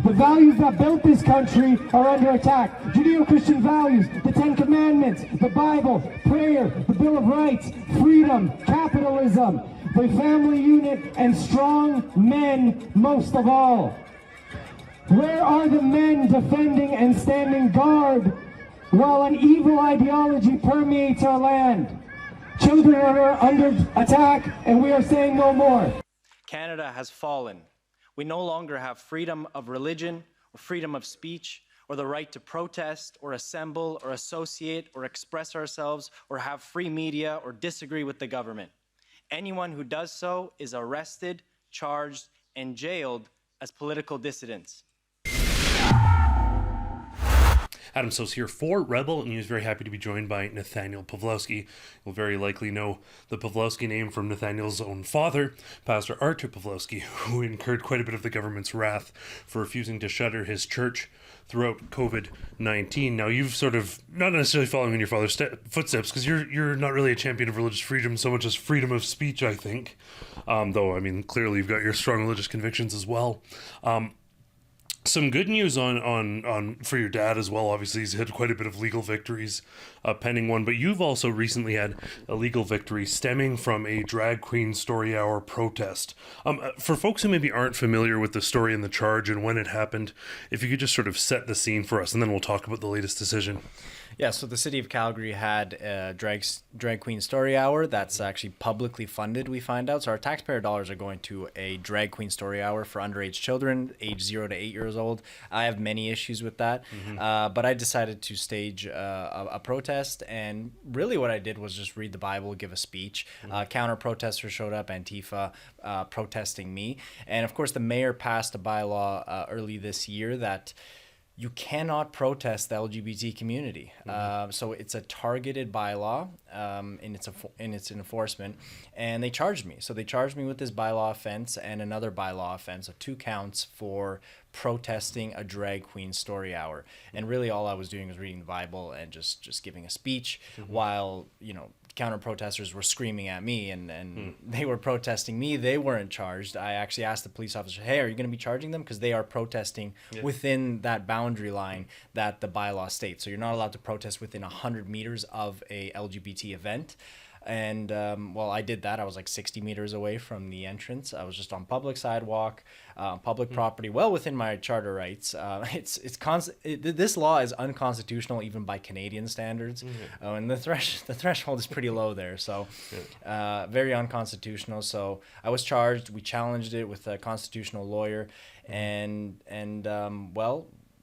The values that built this country are under attack. Judeo-Christian values, the Ten Commandments, the Bible, prayer, the Bill of Rights, freedom, capitalism, the family unit, and strong men most of all. Where are the men defending and standing guard while an evil ideology permeates our land? Children are under attack, and we are saying no more. Canada has fallen. We no longer have freedom of religion or freedom of speech or the right to protest or assemble or associate or express ourselves or have free media or disagree with the government. Anyone who does so is arrested, charged, and jailed as political dissidents. Adam Soos here for Rebel, and he was very happy to be joined by Nathaniel Pawlowski. You'll very likely know the Pawlowski name from Nathaniel's own father, Pastor Artur Pawlowski, who incurred quite a bit of the government's wrath for refusing to shutter his church throughout COVID-19. Now, you've sort of, not necessarily following in your father's footsteps, because you're not really a champion of religious freedom so much as freedom of speech, I think. Though, I mean, clearly you've got your strong religious convictions as well. Some good news on for your dad as well. Obviously, he's had quite a bit of legal victories, pending one. But you've also recently had a legal victory stemming from a drag queen story hour protest. For folks who maybe aren't familiar with the story and the charge and when it happened, if you could just sort of set the scene for us, and then we'll talk about the latest decision. Yeah, so the city of Calgary had a drag queen story hour that's actually publicly funded, we find out. So our taxpayer dollars are going to a drag queen story hour for underage children, age 0 to 8 years old. I have many issues with that, but I decided to stage a protest, and really what I did was just read the Bible, give a speech. Counter-protesters showed up, Antifa protesting me. And of course, the mayor passed a bylaw early this year that you cannot protest the LGBT community. So it's a targeted bylaw in its enforcement, and they charged me. So they charged me with this bylaw offense and another bylaw offense of 2 counts for protesting a drag queen story hour. And really all I was doing was reading the Bible and just giving a speech while, counter protesters were screaming at me and they were protesting me. They weren't charged. I actually asked the police officer, hey, are you going to be charging them? Because they are protesting within that boundary line that the bylaw states. So you're not allowed to protest within 100 meters of a LGBT event. And I did that. I was like 60 meters away from the entrance. I was just on public sidewalk, public property, well within my charter rights. This law is unconstitutional even by Canadian standards, and the threshold is pretty low there. So very unconstitutional. So I was charged. We challenged it with a constitutional lawyer, and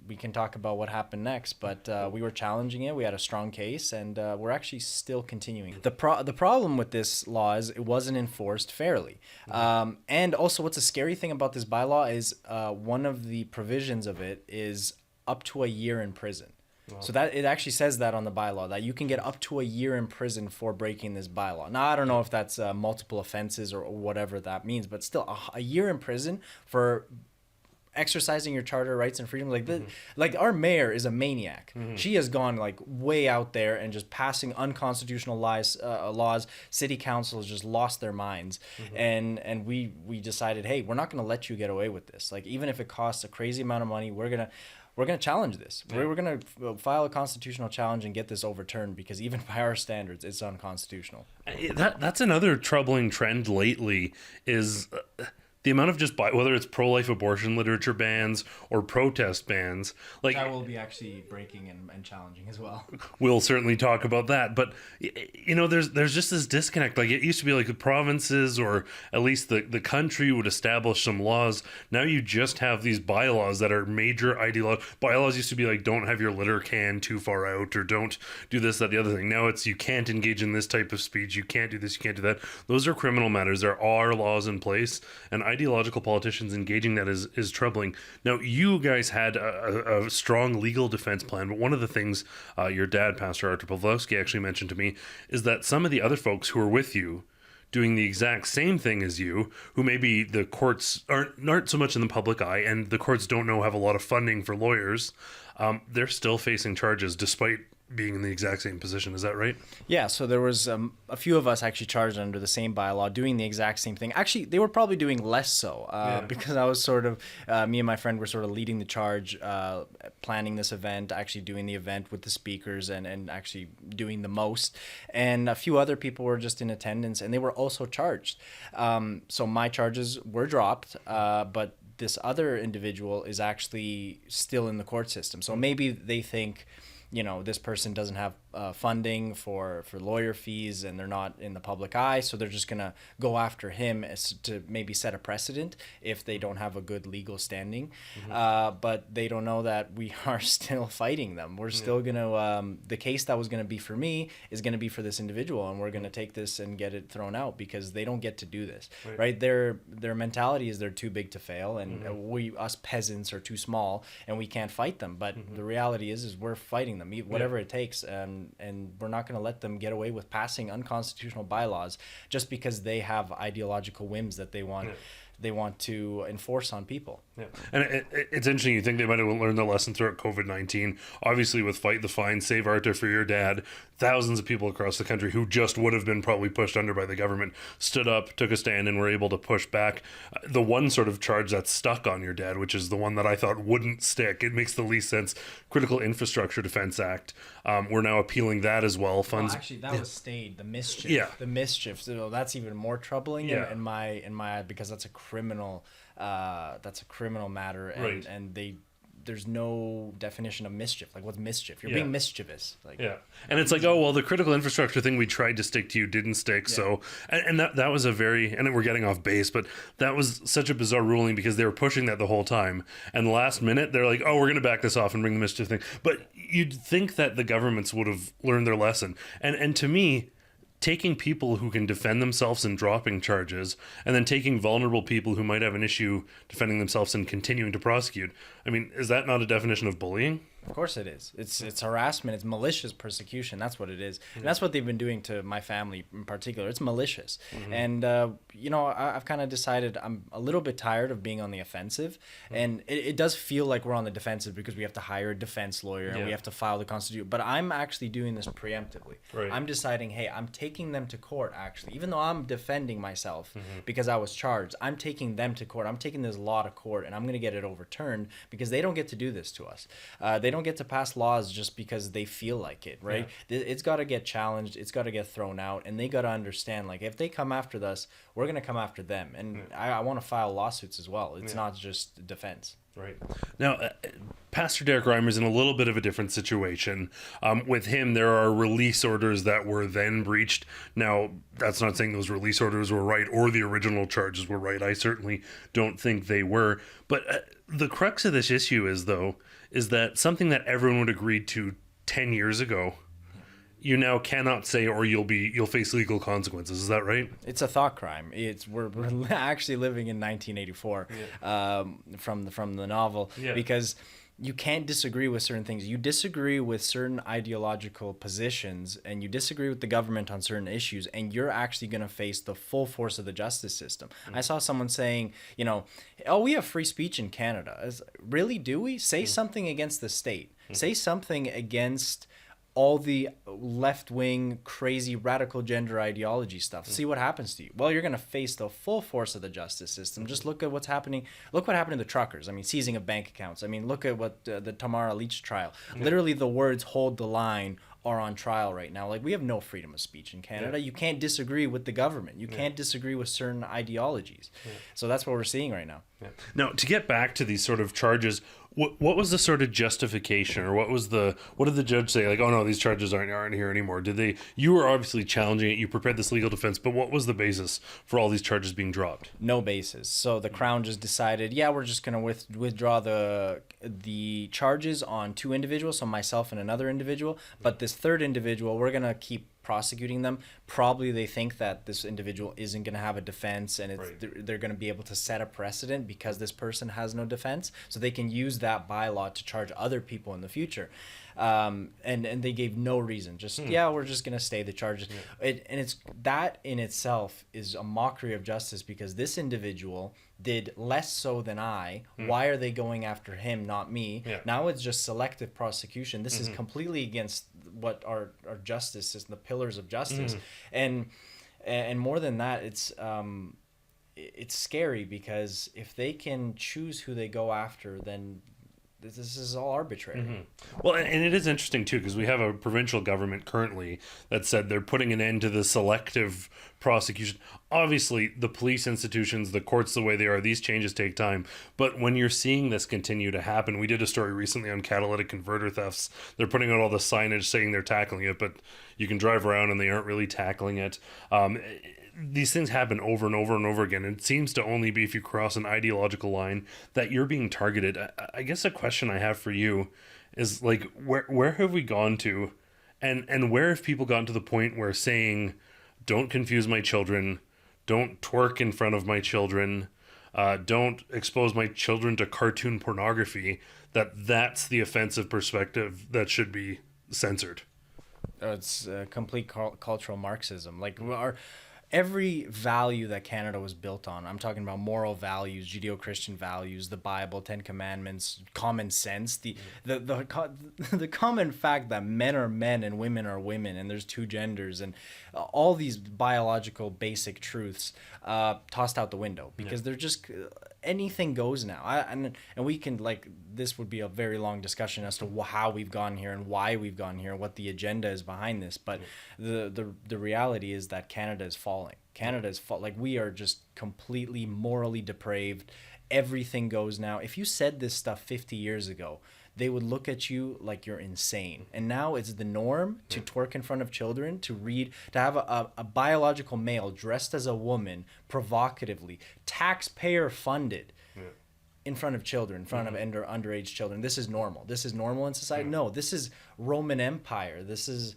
we can talk about what happened next, but we were challenging it. We had a strong case, and we're actually still continuing. The problem with this law is it wasn't enforced fairly. And also what's a scary thing about this bylaw is one of the provisions of it is up to a year in prison. Wow. So that it actually says that on the bylaw, that you can get up to a year in prison for breaking this bylaw. Now, I don't know if that's multiple offenses or whatever that means, but still a year in prison for exercising your charter rights and freedom. Like our mayor is a maniac. She has gone like way out there and just passing unconstitutional laws. City council has just lost their minds. And we decided, hey, we're not going to let you get away with this. Like, even if it costs a crazy amount of money, we're going to challenge this. We're going to file a constitutional challenge and get this overturned, because even by our standards, it's unconstitutional. That's another troubling trend lately is the amount of just, whether it's pro-life abortion literature bans or protest bans. Like, I will be actually breaking and challenging as well. We'll certainly talk about that. But, there's just this disconnect. Like, it used to be like the provinces, or at least the country, would establish some laws. Now you just have these bylaws that are major bylaws used to be like, don't have your litter can too far out, or don't do this, that, the other thing. Now it's, you can't engage in this type of speech. You can't do this, you can't do that. Those are criminal matters. There are laws in place, and ideological politicians engaging that is troubling. Now, you guys had a strong legal defense plan, but one of the things your dad, Pastor Artur Pawlowski, actually mentioned to me is that some of the other folks who are with you doing the exact same thing as you, who maybe the courts aren't so much in the public eye, and the courts don't know have a lot of funding for lawyers, they're still facing charges despite being in the exact same position. Is that right? Yeah, so there was a few of us actually charged under the same bylaw doing the exact same thing. Actually, they were probably doing less so because I was sort of, me and my friend were sort of leading the charge, planning this event, actually doing the event with the speakers and actually doing the most. And a few other people were just in attendance and they were also charged. So my charges were dropped, but this other individual is actually still in the court system. So maybe they think, this person doesn't have funding for lawyer fees and they're not in the public eye. So they're just going to go after him as to maybe set a precedent if they don't have a good legal standing. But they don't know that we are still fighting them. We're still going to, the case that was going to be for me is going to be for this individual. And we're going to take this and get it thrown out because they don't get to do this, right? Their mentality is they're too big to fail. And us peasants are too small and we can't fight them. But the reality is we're fighting them, whatever it takes. And we're not going to let them get away with passing unconstitutional bylaws just because they have ideological whims that they want to enforce on people. Yeah. And it's interesting. You think they might have learned the lesson throughout COVID-19. Obviously, with Fight the Fine, Save Artur for Your Dad, thousands of people across the country who just would have been probably pushed under by the government stood up, took a stand, and were able to push back. The one sort of charge that's stuck on your dad, which is the one that I thought wouldn't stick, it makes the least sense, Critical Infrastructure Defense Act. We're now appealing that as well. Funds. Well, actually, that was stayed. The mischief. Yeah. The mischief. So that's even more troubling in my eye because that's a criminal matter, and there's no definition of mischief. Like, what's mischief? You're being mischievous. And it's like, oh well, the critical infrastructure thing we tried to stick to you didn't stick. So and that was a very, and we're getting off base, but that was such a bizarre ruling because they were pushing that the whole time, and last minute they're like, oh, we're gonna back this off and bring the mischief thing. But you'd think that the governments would have learned their lesson, and to me, taking people who can defend themselves and dropping charges, and then taking vulnerable people who might have an issue defending themselves and continuing to prosecute. I mean, is that not a definition of bullying? Of course it is. It's harassment. It's malicious persecution. That's what it is. And that's what they've been doing to my family in particular. It's malicious. And, I've kind of decided I'm a little bit tired of being on the offensive. And it does feel like we're on the defensive because we have to hire a defense lawyer and we have to file the Constitution. But I'm actually doing this preemptively. Right. I'm deciding, hey, I'm taking them to court, actually. Even though I'm defending myself because I was charged, I'm taking them to court. I'm taking this law to court, and I'm going to get it overturned because they don't get to do this to us. They don't get to pass laws just because they feel like it, right? It's got to get challenged. It's got to get thrown out, and they got to understand, like, if they come after us, we're going to come after them. And I want to file lawsuits as well. It's not just defense. Right. Now, Pastor Derek Reimer's in a little bit of a different situation. With him, there are release orders that were then breached. Now, that's not saying those release orders were right or the original charges were right. I certainly don't think they were. But the crux of this issue is that something that everyone would agree to 10 years ago, you now cannot say, or you'll face legal consequences. Is that right? It's a thought crime. We're actually living in 1984 from the novel because you can't disagree with certain things. You disagree with certain ideological positions, and you disagree with the government on certain issues, and you're actually going to face the full force of the justice system. I saw someone saying, oh, we have free speech in Canada. Really, do we? Say something against the state. Say something against all the left-wing, crazy, radical gender ideology stuff. See what happens to you. Well, you're going to face the full force of the justice system. Just look at what's happening. Look what happened to the truckers. I mean, seizing of bank accounts. I mean, look at what the Tamara Leach trial. Literally, the words "hold the line" are on trial right now. Like, we have no freedom of speech in Canada. You can't disagree with the government. You can't disagree with certain ideologies. So that's what we're seeing right now. Now, to get back to these sort of charges, what was the sort of justification, or what did the judge say? Like, oh no, these charges aren't here anymore. You were obviously challenging it. You prepared this legal defense, but what was the basis for all these charges being dropped? No basis. So the Crown just decided, we're just going to withdraw the charges on two individuals, so myself and another individual, but this third individual, we're going to keep prosecuting them. Probably they think that this individual isn't going to have a defense, and they're going to be able to set a precedent because this person has no defense, so they can use that bylaw to charge other people in the future. And they gave no reason. Just we're just going to stay the charges. And it's that in itself is a mockery of justice, because this individual did less so than I. Why are they going after him, not me? Yeah. Now it's just selective prosecution. This is completely against what our justice is, the pillars of justice. And more than that, it's scary, because if they can choose who they go after, then this is all arbitrary. Well, and it is interesting too, because we have a provincial government currently that said they're putting an end to the selective prosecution. Obviously, the police institutions, the courts, the way they are, these changes take time. But when you're seeing this continue to happen, we did a story recently on catalytic converter thefts. They're putting out all the signage saying they're tackling it, but you can drive around and they aren't really tackling it. These things happen over and over and over again. It seems to only be if you cross an ideological line that you're being targeted. I guess a question I have for you is, like, where have we gone to, and where have people gotten to the point where saying, don't confuse my children, don't twerk in front of my children, don't expose my children to cartoon pornography, that's the offensive perspective that should be censored? It's complete cultural Marxism. Like, every value that Canada was built on, I'm talking about moral values, Judeo-Christian values, the Bible, 10 Commandments, common sense, the common fact that men are men and women are women, and there's two genders, and all these biological basic truths tossed out the window, because they're just anything goes now. And we can, like, this would be a very long discussion as to how we've gone here and why we've gone here, what the agenda is behind this. But the reality is that Canada is falling. Like, we are just completely morally depraved. Everything goes now. If you said this stuff 50 years ago, they would look at you like you're insane. And now it's the norm to twerk in front of children, to have a biological male dressed as a woman provocatively, taxpayer funded, in front of children, in front of underage children. This is normal. This is normal in society. No, this is Roman Empire. This is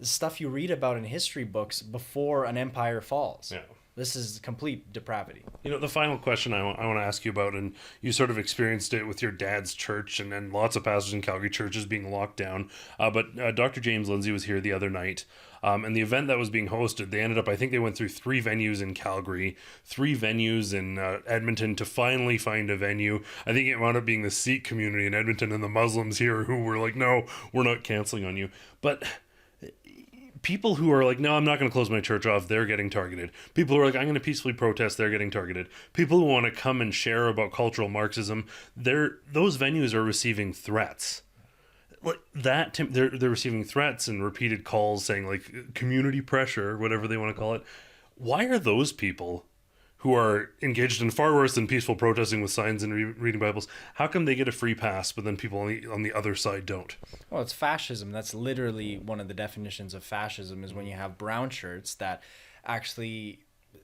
stuff you read about in history books before an empire falls. Yeah. This is complete depravity. You know, the final question I want to ask you about, and you sort of experienced it with your dad's church and lots of pastors in Calgary churches being locked down. But Dr. James Lindsay was here the other night, and the event that was being hosted, they ended up, I think they went through 3 venues in Calgary, 3 venues in Edmonton to finally find a venue. I think it wound up being the Sikh community in Edmonton and the Muslims here who were like, no, we're not canceling on you. But people who are like, no, I'm not going to close my church off, they're getting targeted. People who are like, I'm going to peacefully protest, they're getting targeted. People who want to come and share about cultural Marxism, those venues are receiving threats. Like that, they're receiving threats and repeated calls saying, like, community pressure, whatever they want to call it. Why are those people who are engaged in far worse than peaceful protesting with signs and reading Bibles, how come they get a free pass, but then people on the other side don't? Well, it's fascism. That's literally one of the definitions of fascism, is when you have brown shirts that actually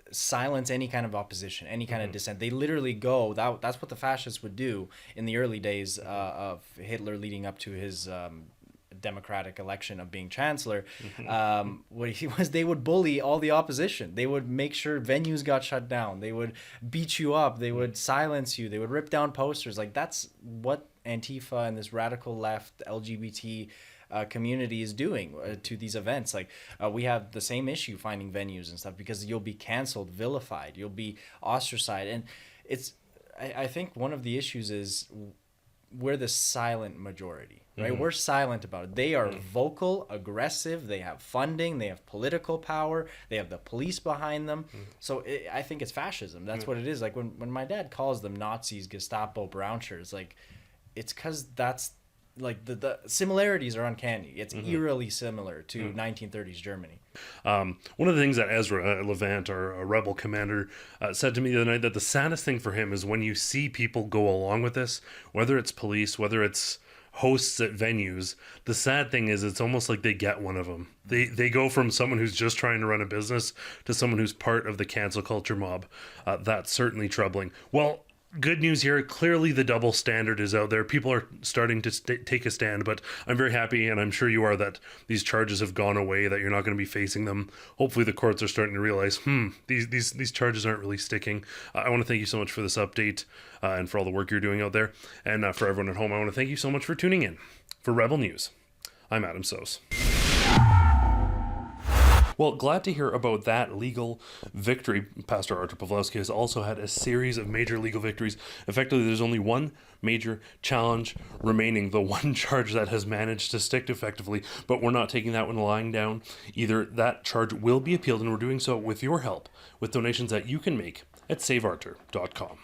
silence any kind of opposition, any kind of dissent. They literally go, that's what the fascists would do in the early days of Hitler leading up to his democratic election of being chancellor. What he was, they would bully all the opposition. They would make sure venues got shut down. They would beat you up. They would silence you. They would rip down posters. Like, that's what Antifa and this radical left LGBT community is doing to these events. Like, we have the same issue finding venues and stuff, because you'll be canceled, vilified, you'll be ostracized. And I think one of the issues is we're the silent majority, right? We're silent about it. They are vocal, aggressive. They have funding. They have political power. They have the police behind them. So I think it's fascism. That's what it is. Like, when my dad calls them Nazis, Gestapo, brown shirts, like, it's because that's, like, the similarities are uncanny. It's eerily similar to 1930s Germany. One of the things that Ezra Levant, our rebel commander, said to me the other night, that the saddest thing for him is when you see people go along with this, whether it's police, whether it's hosts at venues, the sad thing is it's almost like they get one of them. They go from someone who's just trying to run a business to someone who's part of the cancel culture mob. That's certainly troubling. Well, good news here. Clearly the double standard is out there. People are starting to take a stand, but I'm very happy, and I'm sure you are, that these charges have gone away, that you're not going to be facing them. Hopefully the courts are starting to realize, these charges aren't really sticking. I want to thank you so much for this update and for all the work you're doing out there. And for everyone at home, I want to thank you so much for tuning in. For Rebel News, I'm Adam Soos. Well, glad to hear about that legal victory. Pastor Artur Pawlowski has also had a series of major legal victories. Effectively, there's only one major challenge remaining, the one charge that has managed to stick effectively, but we're not taking that one lying down. Either that charge will be appealed, and we're doing so with your help, with donations that you can make at saveartur.com.